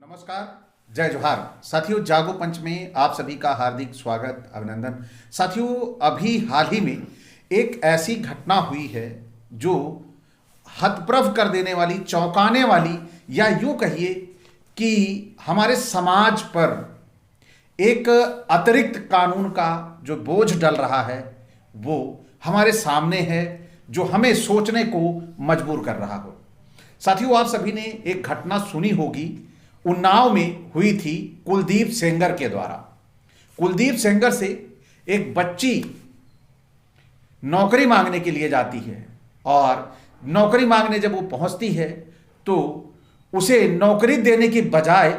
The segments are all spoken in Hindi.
नमस्कार, जय जोहार साथियों। जागो पंच में आप सभी का हार्दिक स्वागत, अभिनंदन। साथियों, अभी हाल ही में एक ऐसी घटना हुई है जो हतप्रभ कर देने वाली, चौंकाने वाली, या यूं कहिए कि हमारे समाज पर एक अतिरिक्त कानून का जो बोझ डल रहा है वो हमारे सामने है, जो हमें सोचने को मजबूर कर रहा हो। साथियों, आप सभी ने एक घटना सुनी होगी, उन्नाव में हुई थी कुलदीप सेंगर के द्वारा। कुलदीप सेंगर से एक बच्ची नौकरी मांगने के लिए जाती है और नौकरी मांगने जब वो पहुंचती है तो उसे नौकरी देने की बजाय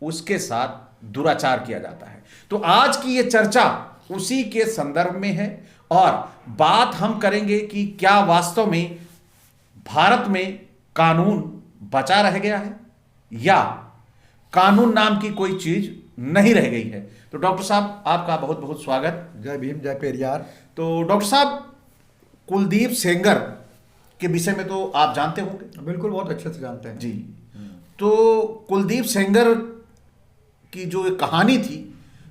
उसके साथ दुराचार किया जाता है। तो आज की ये चर्चा उसी के संदर्भ में है और बात हम करेंगे कि क्या वास्तव में भारत में कानून बचा रह गया है या कानून नाम की कोई चीज नहीं रह गई है। तो डॉक्टर साहब, आपका बहुत बहुत स्वागत। जय भीम, जय पेरियार। तो डॉक्टर साहब, कुलदीप सेंगर के विषय में तो आप जानते होंगे। बिल्कुल, बहुत अच्छे से जानते हैं जी। तो कुलदीप सेंगर की जो एक कहानी थी,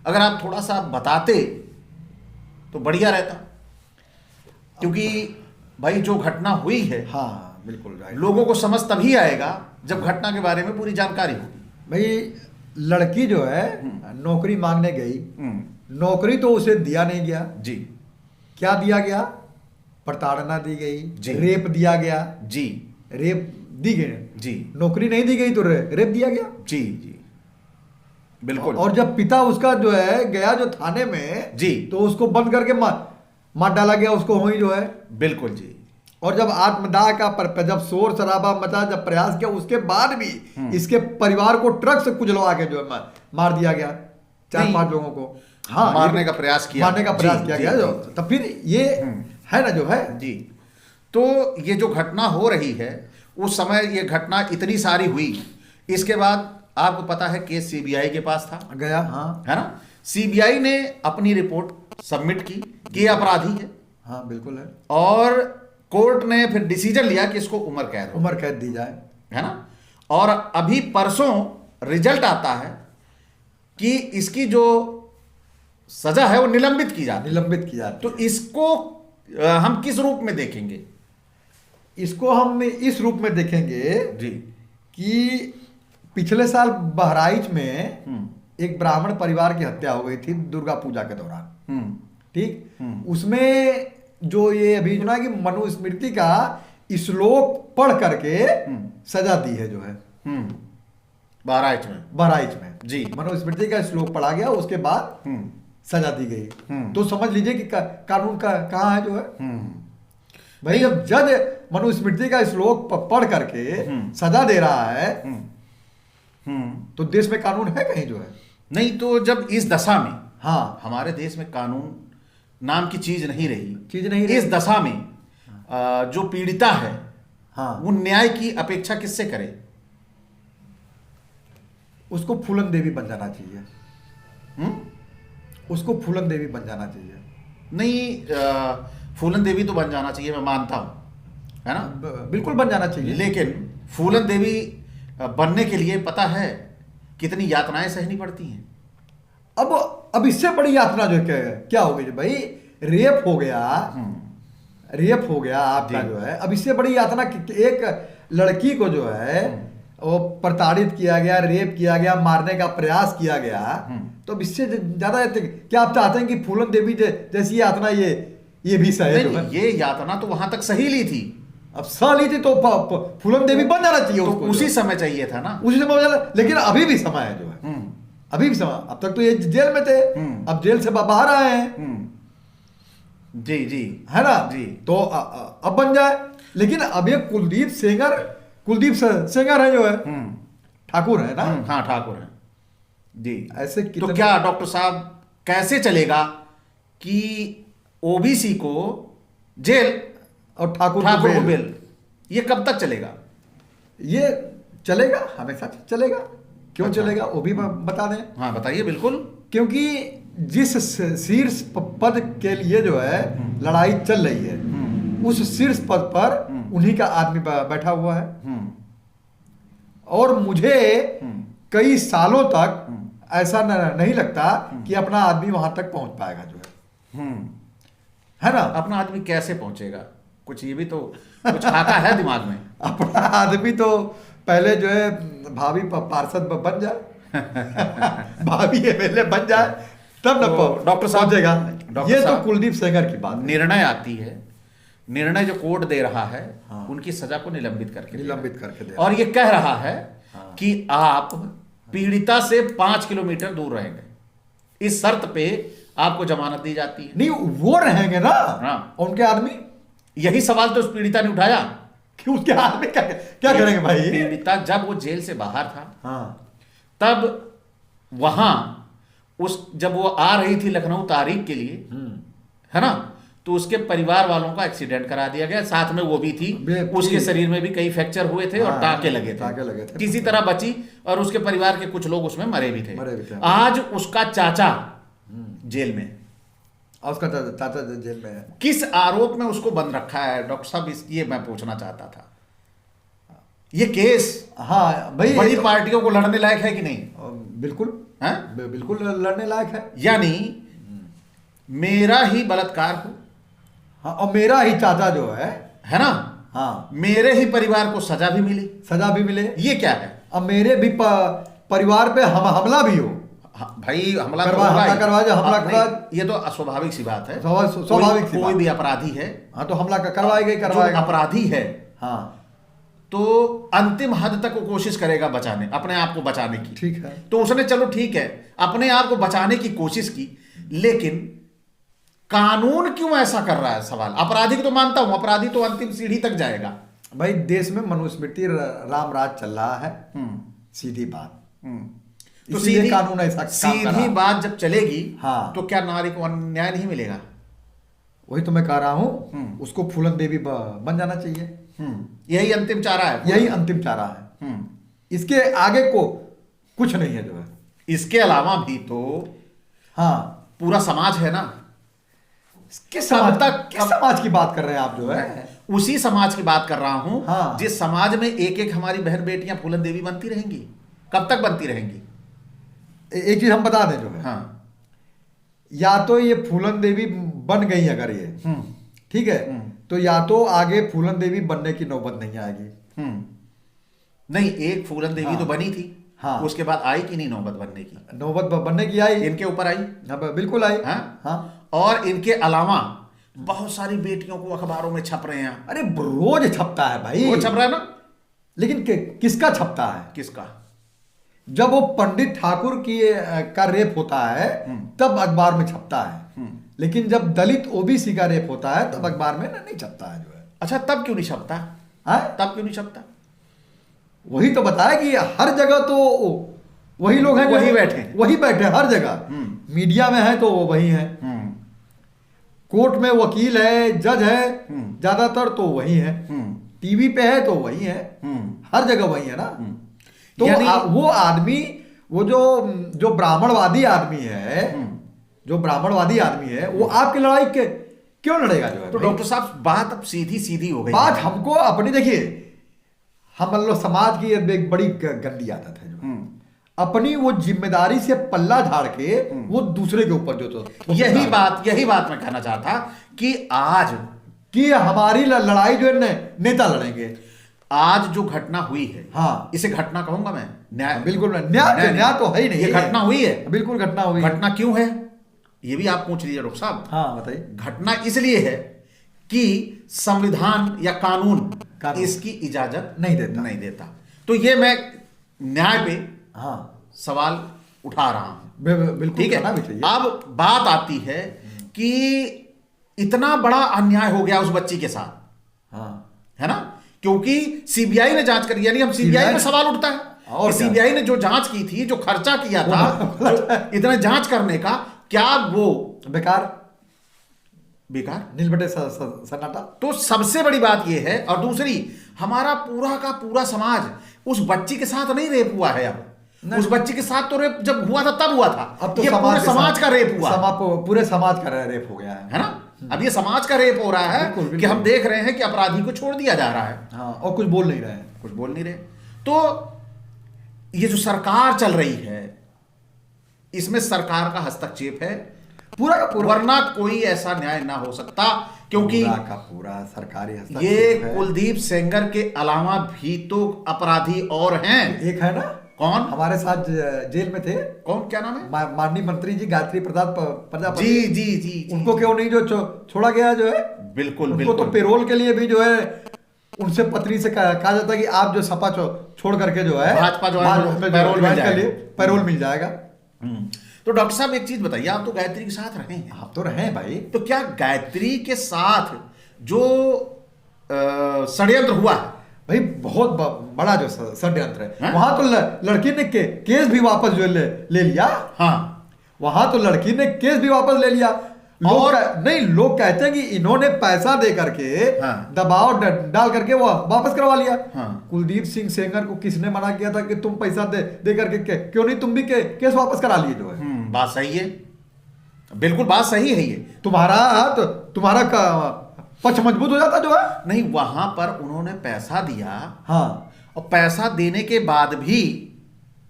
अगर आप थोड़ा सा बताते तो बढ़िया रहता, क्योंकि भाई जो घटना हुई है, हाँ बिल्कुल राइट। लोगों को समझ तभी आएगा जब घटना के बारे में पूरी जानकारी होगी। भाई, लड़की जो है नौकरी मांगने गई, नौकरी तो उसे दिया नहीं गया जी। क्या दिया गया? प्रताड़ना दी गई जी। रेप दिया गया जी। रेप दी गई जी। नौकरी नहीं दी गई तो रेप दिया गया। जी। जी बिल्कुल। और जब पिता उसका जो है गया जो थाने में जी, तो उसको बंद करके मार डाला गया उसको, वही जो है। बिल्कुल जी। और जब आत्मदाह का जब शोर शराबा मचा, जब प्रयास किया, उसके बाद भी इसके परिवार को ट्रक से कुचलवा के जो है मार दिया गया, 4-5 लोगों को। हाँ, मारने का प्रयास किया, मारने का प्रयास किया गया। जो तब फिर ये है ना जो है जी। तो ये जो घटना हो रही है, उस समय ये घटना इतनी सारी हुई, इसके बाद आपको पता है केस सीबीआई के पास था, गया। हाँ है ना। सीबीआई ने अपनी रिपोर्ट सबमिट की कि ये अपराधी है। हाँ बिल्कुल है। और कोर्ट ने फिर डिसीजन लिया कि इसको उम्र कैद दी जाए, है ना। और अभी परसों रिजल्ट आता है कि इसकी जो सजा है वो निलंबित की जाती है। निलंबित किया। तो इसको हम किस रूप में देखेंगे? इसको हम इस रूप में देखेंगे जी कि पिछले साल बहराइच में एक ब्राह्मण परिवार की हत्या हो गई थी दुर्गा पूजा के दौरान। ठीक, उसमें जो ये अभी जो ना कि मनुस्मृति का श्लोक पढ़ करके सजा दी है जो है बहराइच में जी। मनुस्मृति का श्लोक पढ़ा गया, उसके बाद सजा दी गई। तो समझ लीजिए कि कानून का कहाँ है जो है। भाई, जब जज मनुस्मृति का श्लोक पढ़ करके सजा दे रहा है तो देश में कानून है कहीं जो है? नहीं। तो जब इस दशा में, हाँ, हमारे देश में कानून नाम की चीज नहीं चीज नहीं रही, इस रही। दशा में जो पीड़िता है, हाँ, वो न्याय की अपेक्षा किससे करे? उसको फूलन देवी बन जाना चाहिए। उसको फूलन देवी बन जाना चाहिए। नहीं, फूलन देवी तो बन जाना चाहिए, मैं मानता हूं, है ना। बिल्कुल बन जाना चाहिए। लेकिन फूलन देवी बनने के लिए पता है कितनी यातनाएं सहनी पड़ती हैं। अब इससे बड़ी यातना जो क्या हो गई भाई? रेप हो गया, रेप हो गया आपका जो है। अब इससे बड़ी यातना एक लड़की को जो है वो प्रताड़ित किया गया, रेप किया गया, मारने का प्रयास किया गया। तो अब इससे ज्यादा क्या आप चाहते हैं कि फूलन देवी जैसी यातना ये भी सहे जो है? ये यातना तो वहां तक सही ली थी। अब सह ली थी तो फूलन देवी बन जाना चाहिए तो उसको। उसी समय चाहिए था ना। उसी समय जाना, लेकिन अभी भी समय है जो है। अभी भी समय। अब तक तो ये जेल में थे, अब जेल से बाहर आए हैं। जी जी, है ना जी। तो अब बन जाए। लेकिन अब ये कुलदीप सेंगर है जो है, ठाकुर है ना। हाँ, ठाकुर है जी। ऐसे तो क्या डॉक्टर साहब, कैसे चलेगा कि ओबीसी को जेल और ठाकुर को बेल? ये कब तक चलेगा? ये चलेगा, हमेशा चलेगा। क्यों अच्छा। चलेगा वो भी बता दें। हाँ बताइए। बिल्कुल। क्योंकि जिस शीर्ष पद के लिए जो है लड़ाई चल रही है, उस शीर्ष पद पर उन्हीं का आदमी बैठा हुआ है। और मुझे कई सालों तक ऐसा नहीं लगता कि अपना आदमी वहां तक पहुंच पाएगा जो है ना। अपना आदमी कैसे पहुंचेगा? कुछ ये भी तो कुछ खाका है दिमाग में। अपना आदमी तो पहले जो है भाभी पार्षद बन जाए भाभी एमएलए बन जाए तब न डॉक्टर साहब पहुंचेगा। डॉक्टर ये तो साहब, कुलदीप सेंगर की बात है। निर्णय आती है, निर्णय जो कोर्ट दे रहा है हाँ। उनकी सजा को निलंबित करके दे रहा है। निलंबित करके दे और ये कह रहा है हाँ। कि आप पीड़िता से 5 किलोमीटर दूर रहेंगे, इस शर्त पे आपको जमानत दी जाती है। नहीं वो रहेंगे ना। हाँ। उनके आदमी, यही सवाल तो उस पीड़िता ने उठाया कि उसके आदमी क्या करेंगे भाई। पीड़िता जब वो जेल से बाहर था हाँ तब वहां जब वो आ रही थी लखनऊ तारीख के लिए, है ना, तो उसके परिवार वालों का एक्सीडेंट करा दिया गया, साथ में वो भी थी। उसके शरीर में भी कई फ्रैक्चर हुए थे और टाँके लगे थे, किसी तरह बची और उसके परिवार के कुछ लोग उसमें मरे भी थे। आज उसका चाचा जेल में, और उसका चाचा जेल में है। किस आरोप में उसको बंद रखा है डॉक्टर साहब, इसकी मैं पूछना चाहता था। ये केस हाँ भाई बड़ी पार्टियों को लड़ने लायक है कि नहीं? बिल्कुल है, बिल्कुल लड़ने लायक है। यानी मेरा ही बलात्कार हो, हाँ, और मेरा ही चाचा जो है ना, हाँ, मेरे ही परिवार को सजा भी मिले, सजा भी मिले। ये क्या है? अब मेरे भी परिवार पे हमला भी हो। भाई हमला करवा जो हमला करवा, ये तो स्वाभाविक सी बात है। स्वाभाविक सी कोई भी अपराधी है, हाँ, तो हमला करवाएगा। अपराधी है, हाँ, तो अंतिम हद तक वो कोशिश करेगा बचाने, अपने आप को बचाने की। ठीक है, तो उसने चलो ठीक है अपने आप को बचाने की कोशिश की, लेकिन कानून क्यों ऐसा कर रहा है? सवाल अपराधी को तो मानता हूं, अपराधी तो अंतिम सीढ़ी तक जाएगा। भाई देश में मनुस्मृति राम राज चल रहा है, सीधी बात। तो सीधी कानून ऐसा सीधी बात जब चलेगी, हाँ, तो क्या नारी को न्याय नहीं मिलेगा? वही तो मैं कह रहा हूं, उसको फूलन देवी बन जाना चाहिए। यही अंतिम चारा है, यही अंतिम चारा है। इसके आगे को कुछ नहीं है जो है। इसके अलावा भी तो हाँ पूरा समाज है ना। किस समाज की बात कर रहे हैं आप जो है? उसी समाज की बात कर रहा हूं, हाँ, जिस समाज में एक एक हमारी बहन बेटियां फूलन देवी बनती रहेंगी। कब तक बनती रहेंगी? एक चीज हम बता दें जो है, हाँ, या तो ये फूलन देवी बन गई अगर ये ठीक है, तो या तो आगे फूलन देवी बनने की नौबत नहीं आएगी। नहीं, एक फूलन देवी तो बनी थी, हाँ, उसके बाद आई कि नहीं नौबत बनने की? नौबत बनने की आई, इनके ऊपर आई। हाँ, बिल्कुल आई। हाँ, और इनके अलावा बहुत सारी बेटियों को अखबारों में छप रहे हैं। अरे रोज छपता है भाई, वो छप रहा है ना, लेकिन किसका छपता है? किसका? जब वो पंडित ठाकुर की का रेप होता है तब अखबार में छपता है, लेकिन जब दलित ओबीसी का रेप होता है तब अखबार में नहीं छपता है जो है। अच्छा, तब क्यों नहीं छपता? तब क्यों नहीं छपता? वही तो बताया कि हर जगह तो वही लोग हैं, वही बैठे हर जगह। मीडिया में है तो वो वही है, कोर्ट में वकील है, जज है, ज्यादातर तो वही है, टीवी पे है तो वही है, हर जगह वही है ना। तो वो आदमी, वो जो ब्राह्मणवादी आदमी है, जो ब्राह्मणवादी आदमी है, वो आपकी लड़ाई के क्यों लड़ेगा जो है? तो डॉक्टर साहब बात अब सीधी सीधी हो गई। बात हमको अपनी, देखिए हम लोग समाज की एक बड़ी गंदी आदत है जो अपनी वो जिम्मेदारी से पल्ला झाड़ के वो दूसरे के ऊपर जो तो यही बात मैं कहना चाहता कि आज कि हमारी लड़ाई जो है नेता लड़ेंगे। आज जो घटना हुई है, हाँ, इसे घटना कहूंगा मैं? न्याय? बिल्कुल न्याय तो है ही नहीं। ये घटना हुई है, बिल्कुल घटना हुई। घटना क्यों है ये भी आप पूछ लीजिए डॉक्टर साहब। हाँ बताइए। घटना इसलिए है कि संविधान या कानून इसकी इजाजत नहीं देता। तो ये मैं न्याय पे हाँ सवाल उठा रहा हूं, बिल्कुल, ठीक है। अब बात आती है कि इतना बड़ा अन्याय हो गया उस बच्ची के साथ, हाँ, है ना, क्योंकि सीबीआई ने जांच करी। यानी हम सीबीआई में सवाल उठता है और सीबीआई ने जो जांच की थी, जो खर्चा किया था इतना जांच करने का, क्या वो बेकार नील बटे सन्नाटा? तो सबसे बड़ी बात यह है। और दूसरी, हमारा पूरा का पूरा समाज उस बच्ची के साथ नहीं रेप हुआ है। अब उस बच्ची के साथ तो रेप जब हुआ था तब हुआ था, अब तो ये पूरे समाज का रेप हुआ, पूरे समाज का रेप हो गया है ना। अब ये समाज का रेप हो रहा है कि हम देख रहे हैं कि अपराधी को छोड़ दिया जा रहा है, हाँ, और कुछ बोल नहीं रहे हैं, तो ये जो सरकार चल रही है इसमें सरकार का हस्तक्षेप है पूरा का पूरा, वरना कोई ऐसा न्याय ना हो सकता, क्योंकि पूरा का पूरा सरकारी ये हस्तक्षेप है। कुलदीप सेंगर के अलावा भी तो अपराधी और हैं। एक है ना, कौन? हमारे साथ जेल में थे, कौन, क्या नाम है? माननीय मंत्री जी गायत्री प्रसाद प्रजापति। जी जी जी जी, उनको क्यों नहीं जो छोड़ा गया जो है? बिल्कुल उनको बिल्कुल। तो पेरोल के लिए भी जो है उनसे पत्री से कहा जाता है कि आप जो सपा छोड़ करके जो है भाजपा जो है पैरोल मिल जाएगा, पैरोल मिल जाएगा। तो डॉक्टर साहब एक चीज बताइए, आप तो गायत्री के साथ रहे हैं। आप तो रहे भाई। तो क्या गायत्री के साथ जो षड्यंत्र हुआ है, भाई बहुत बड़ा जो षड्यंत्र है, हाँ? वहां तो लड़की ने केस भी वापस जो ले लिया। हाँ, वहां तो लड़की ने केस भी वापस ले लिया। नहीं, लोग कहते हैं कि इन्होंने पैसा दे करके, हाँ, दबाव डाल करके वो वापस करवा लिया। हाँ, कुलदीप सिंह सेंगर को किसने मना किया था कि तुम पैसा दे करके क्यों नहीं तुम भी केस वापस करा लिए जो है? बात सही है, बिल्कुल बात सही है। ये तुम्हारा पक्ष मजबूत हो जाता जो है। नहीं, वहां पर उन्होंने पैसा दिया, हाँ, और पैसा देने के बाद भी,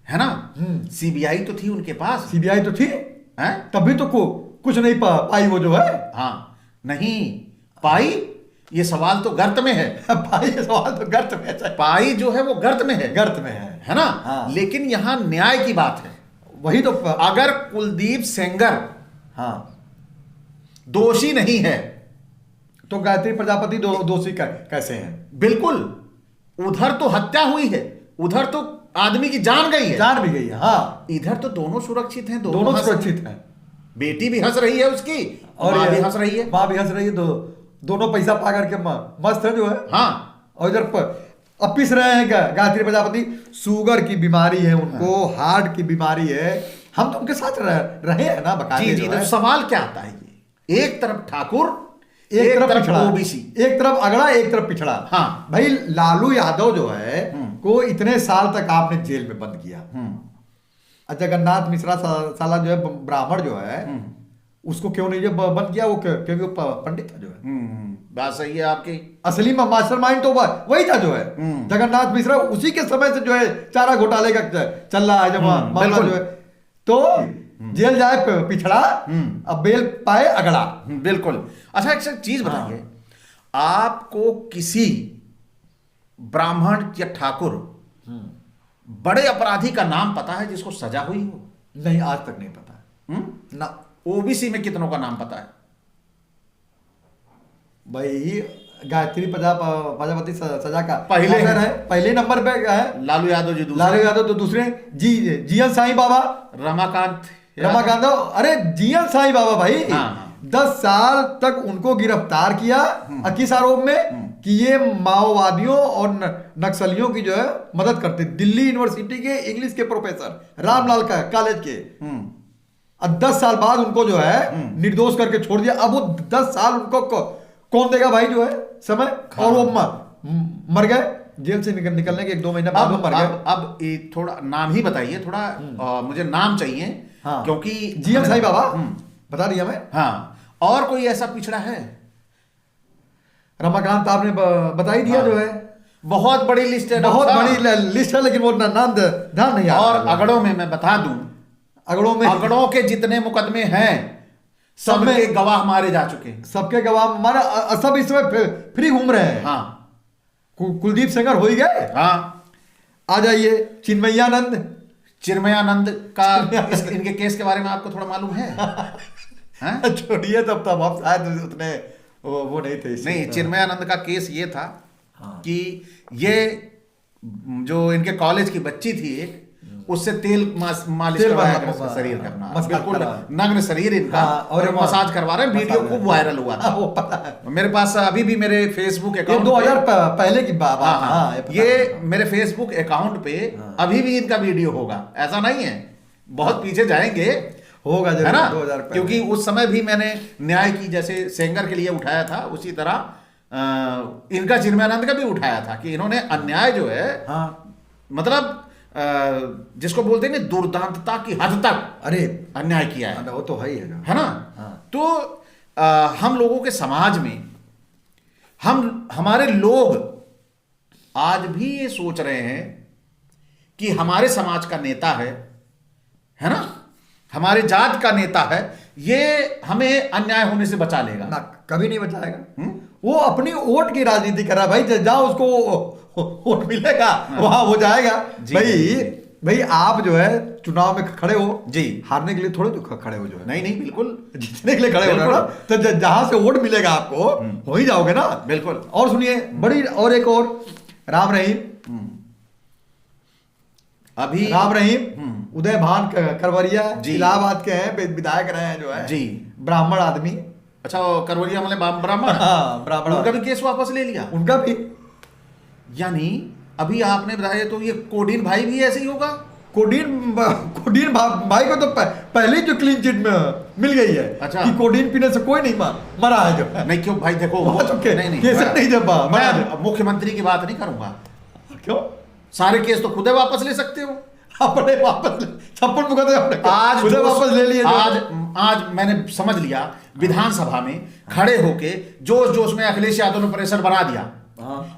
है ना, सीबीआई तो थी उनके पास, सीबीआई तो थी, हैं? तभी तो कुछ नहीं पाई वो जो है। हाँ, नहीं पाई, ये सवाल तो गर्त में है। भाई ये सवाल तो गर्त में है, पाई जो है वो गर्त में है, गर्त में है ना? हाँ। लेकिन यहां न्याय की बात है। वही तो अगर कुलदीप सेंगर हाँ दोषी नहीं है तो गायत्री प्रजापति दोषी कैसे हैं? बिल्कुल, उधर तो हत्या हुई है, उधर तो आदमी की जान गई है, जान भी गई है। हाँ, इधर तो दोनों सुरक्षित हैं, दोनों सुरक्षित हैं। बेटी भी हंस रही है उसकी, और माँ भी हंस रही है, माँ भी हंस रही है। दोनों पैसा पा करके मस्त है जो है। हाँ, और इधर अब पिस रहे हैं गायत्री प्रजापति। शुगर की बीमारी है उनको, हार्ट की बीमारी है। हम तो उनके साथ रहे हैं ना बकायदे। जी जी। तो सवाल क्या आता है, ये एक तरफ ठाकुर, एक तरफ पिछड़ा, ओबीसी, एक तरफ अगड़ा, एक तरफ पिछड़ा। हाँ भाई लालू यादव जो है को इतने साल तक आपने जेल में बंद किया। जगन्नाथ मिश्रा साला जो है ब्राह्मण जो है, उसको क्यों नहीं जो बंद किया? वो क्योंकि वो पंडित था जो है। बात सही है आपकी। असली मास्टरमाइंड तो वही था जो है, जगन्नाथ मिश्रा। उसी के समय से जो है चारा घोटाले का चल रहा है जब मामला जो है। तो जेल जाए पिछड़ा, अब बेल पाए अगड़ा। बिल्कुल। अच्छा, एक चीज बताइए, आपको किसी ब्राह्मण या ठाकुर बड़े अपराधी का नाम पता है जिसको सजा हुई हो? नहीं, आज तक नहीं पता ना। ओबीसी में कितनों का नाम पता है? भाई गायत्री प्रजापति सजा का पहले नंबर पे है। लालू यादव जी दूसरे, लालू यादव तो दूसरे। जीएन साईं बाबा, रमाकांत। अरे जीएन साईं बाबा भाई, 10 साल तक उनको गिरफ्तार किया किस आरोप में कि ये माओवादियों और नक्सलियों की जो है मदद करते। दिल्ली यूनिवर्सिटी के इंग्लिश के प्रोफेसर रामलाल कॉलेज के। अब 10 साल बाद उनको जो है निर्दोष करके छोड़ दिया। अब वो 10 साल उनको कौन देगा भाई जो है समय? और वो मर गए जेल से निकलने के 1-2 महीने बाद मर गए। अब थोड़ा नाम ही बताइए, थोड़ा मुझे नाम चाहिए। हाँ, क्योंकि जीएन साईं बाबा बता दिया मैं। हाँ, और कोई ऐसा पिछड़ा है? रमाकांत आपने बता ही दिया। हाँ, जो है बहुत बड़ी लिस्ट है, बहुत बड़ी लिस्ट है, लेकिन वो नाम ध्यान नहीं आ रहा। और अगड़ों में मैं बता दूं, अगड़ों के जितने मुकदमे हैं सब में गवाह मारे जा चुके हैं। सबके गवाह मारे, सब इस समय फ्री घूम रहे हैं। हाँ, कुलदीप सेंगर हो ही गए। हाँ, आ जाइए चिन्मयानंद का इनके केस के बारे में आपको थोड़ा मालूम है? छोड़िए, तब आप शायद उतने वो नहीं थे। नहीं, चिन्मयानंद का केस ये था कि ये जो इनके कॉलेज की बच्ची थी एक, उससे तेल मालिश करवाया कर शरीर का अपना, बिल्कुल नग्न शरीर इनका, और मसाज करवा रहे हैं। वीडियो खूब वायरल हुआ था। वो पता है मेरे पास अभी भी मेरे फेसबुक अकाउंट 2000 पहले की बात। ये मेरे फेसबुक अकाउंट पे अभी भी इनका वीडियो होगा, ऐसा नहीं है। बहुत पीछे जाएंगे, होगा है ना, क्योंकि उस समय भी मैंने न्याय की जैसे सेंगर के लिए उठाया था, उसी तरह इनका चिन्मयानंद का भी उठाया था कि इन्होंने अन्याय जो है, मतलब जिसको बोलते हैं दुर्दांतता की हद तक अरे अन्याय किया है। वो तो है ना। तो हम लोगों के समाज में हमारे लोग आज भी ये सोच रहे हैं कि हमारे समाज का नेता है ना, हमारे जात का नेता है, ये हमें अन्याय होने से बचा लेगा ना, कभी नहीं बचाएगा। वो अपनी वोट की राजनीति कर रहा है भाई, जहां उसको वोट मिलेगा वहां वो जाएगा। भाई आप जो है चुनाव में खड़े हो जी, हारने के लिए थोड़े तो खड़े हो, जो है नहीं बिल्कुल जीतने के लिए खड़े हो ना, तो जहां से वोट मिलेगा आपको हो ही जाओगे ना, बिल्कुल। और सुनिए बड़ी, और एक और राम रहीम, अभी राम रहीम उदय भान करवरिया जी, इलाहाबाद के हैं, विधायक रहे हैं, जो है जी, ब्राह्मण आदमी। अच्छा, करवरिया वाले ब्राह्मण, हाँ ब्राह्मण, उनका भी केस वापस ले लिया, उनका भी। यानी अभी आपने बताया, तो ये कोडीन भाई भी ऐसे ही होगा। कोडीन भाई को तो पहले ही जो क्लीन चिट में मिल गई है। अच्छा, कि कोडीन पीने से कोई नहीं मरा है, जो है। नहीं क्यों भाई, देखो नहीं जब मैं मुख्यमंत्री की बात नहीं करूंगा। क्यों? सारे केस तो खुद वापस ले सकते हो, अपने वापस 56 मुकदमे आज खुद वापस ले लिए। आज मैंने समझ लिया, विधानसभा में खड़े होके जोश जोश में अखिलेश यादव ने प्रेशर बना दिया,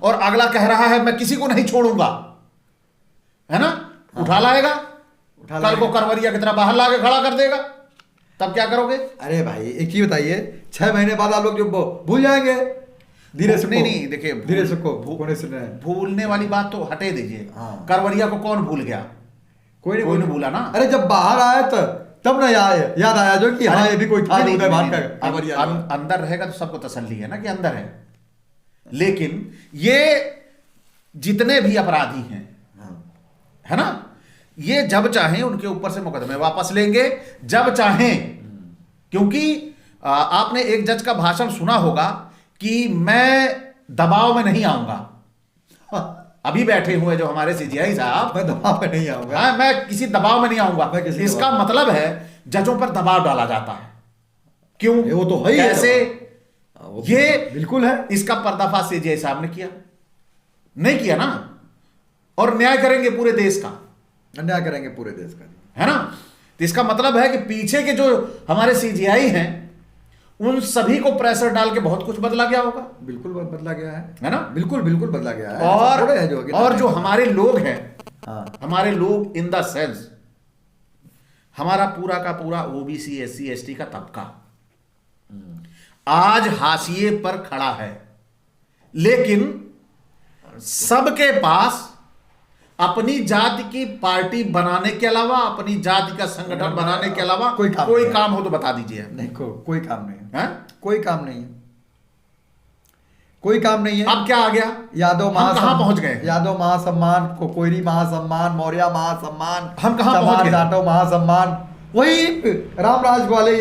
और अगला कह रहा है मैं किसी को नहीं छोड़ूंगा, है ना, उठा लाएगा, कल को करवरिया की तरह बाहर लाके खड़ा कर देगा, तब क्या करोगे? अरे भाई एक ही बताइए, 6 महीने बाद आप लोग जो भूल जाएंगे धीरे से। नहीं देखिए, धीरे से भूलने वाली बात तो हटे दीजिए, करवरिया को कौन भूल गया? कोई नहीं भूला ना। अरे जब बाहर आया तो तब ना याद आया जो कि हाँ ये भी कोई था, उदय भान का। अंदर रहेगा तो सबको तसल्ली है ना कि अंदर है, लेकिन ये जितने भी अपराधी हैं, है ना, ये जब चाहें उनके ऊपर से मुकदमे वापस लेंगे, जब चाहें। क्योंकि आपने एक जज का भाषण सुना होगा कि मैं दबाव में नहीं आऊंगा। अभी बैठे हुए जो हमारे सीजीआई साहब, मैं दबाव में नहीं आऊंगा, हाँ, मैं किसी दबाव में नहीं आऊंगा। इसका मतलब है जजों पर दबाव डाला जाता है। क्यों? वो तो है, कैसे? ये बिल्कुल है। इसका पर्दाफाश सीजीआई साहब ने किया, नहीं किया ना, और न्याय करेंगे पूरे देश का, न्याय करेंगे पूरे देश का, है ना। तो इसका मतलब है कि पीछे के जो हमारे सीजीआई हैं, उन सभी को प्रेशर डाल के बहुत कुछ बदला गया होगा। बिल्कुल बदला गया है ना, बिल्कुल बदला गया है। और जो हमारे लोग हैं, हाँ, हमारे लोग इन द सेंस, हमारा पूरा का पूरा ओबीसी एससी एसटी का तबका आज हाशिए पर खड़ा है, लेकिन सबके पास अपनी जाति की पार्टी बनाने के अलावा, अपनी जाति का संगठन बनाने के अलावा कोई काम हो तो बता दीजिए। नहीं, कोई काम नहीं है, कोई काम नहीं है, कोई काम नहीं है। अब क्या आ गया? यादव कहां पहुंच गए? यादव महासम्मान, कोयरी महासम्मान, मौर्य महासम्मान, हम कहां पहुंच गए? जाटव महासम्मान, वही रामराज वाले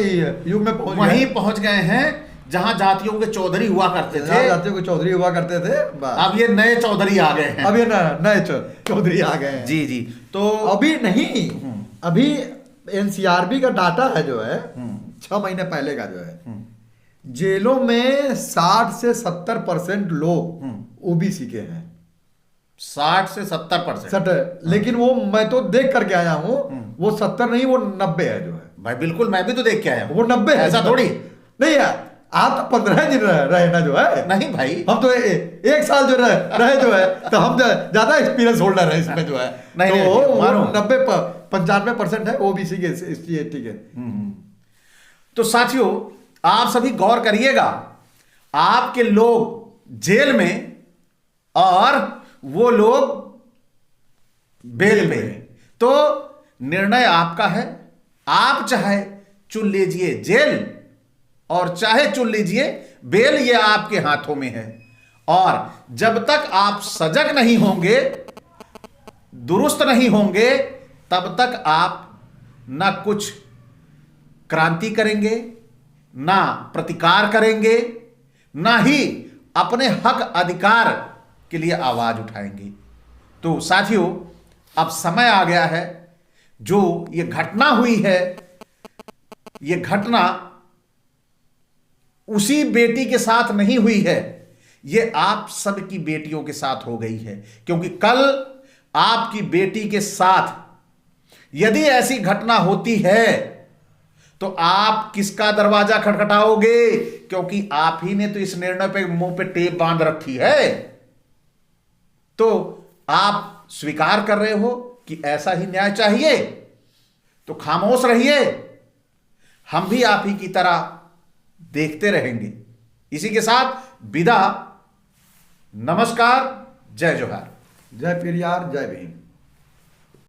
युग में पहुंच गए हैं जहां जातियों के चौधरी हुआ करते थे, जातियों के चौधरी हुआ करते थे। अब ये नए चौधरी आ गए हैं, अब ये नए चौधरी आ गए हैं। जी। तो अभी नहीं, अभी एनसीआरबी का डाटा है जो है 6 महीने पहले का, जो है जेलों में 60 से 70% लोग ओबीसी के हैं। 60 से 70%, लेकिन वो मैं तो देख करके आया हूं, वो 70 नहीं, वो 90 है, जो है भाई। बिल्कुल, मैं भी तो देख के आया हूं, वो 90 है, ऐसा थोड़ी नहीं है। आप तो 15 दिन रहे ना, जो है। नहीं भाई, हम तो 1 साल जो रहे जो है, तो हम ज्यादा एक्सपीरियंस होल्डर है इसमें, जो है। नहीं, तो 90-95% है ओबीसी के, एसटी के। तो साथियों, आप सभी गौर करिएगा, आपके लोग जेल में और वो लोग बेल पे, तो निर्णय आपका है। आप चाहे चुन लीजिए जेल और चाहे चुन लीजिए बेल, ये आपके हाथों में है। और जब तक आप सजग नहीं होंगे, दुरुस्त नहीं होंगे, तब तक आप ना कुछ क्रांति करेंगे, ना प्रतिकार करेंगे, ना ही अपने हक अधिकार के लिए आवाज उठाएंगे। तो साथियों, अब समय आ गया है, जो ये घटना हुई है, ये घटना उसी बेटी के साथ नहीं हुई है, ये आप सबकी बेटियों के साथ हो गई है। क्योंकि कल आपकी बेटी के साथ यदि ऐसी घटना होती है, तो आप किसका दरवाजा खटखटाओगे? क्योंकि आप ही ने तो इस निर्णय पे मुंह पे टेप बांध रखी है। तो आप स्वीकार कर रहे हो कि ऐसा ही न्याय चाहिए तो खामोश रहिए, हम भी आप ही की तरह देखते रहेंगे। इसी के साथ विदा। नमस्कार, जय जोहार। जय पेरियार, जय भीम।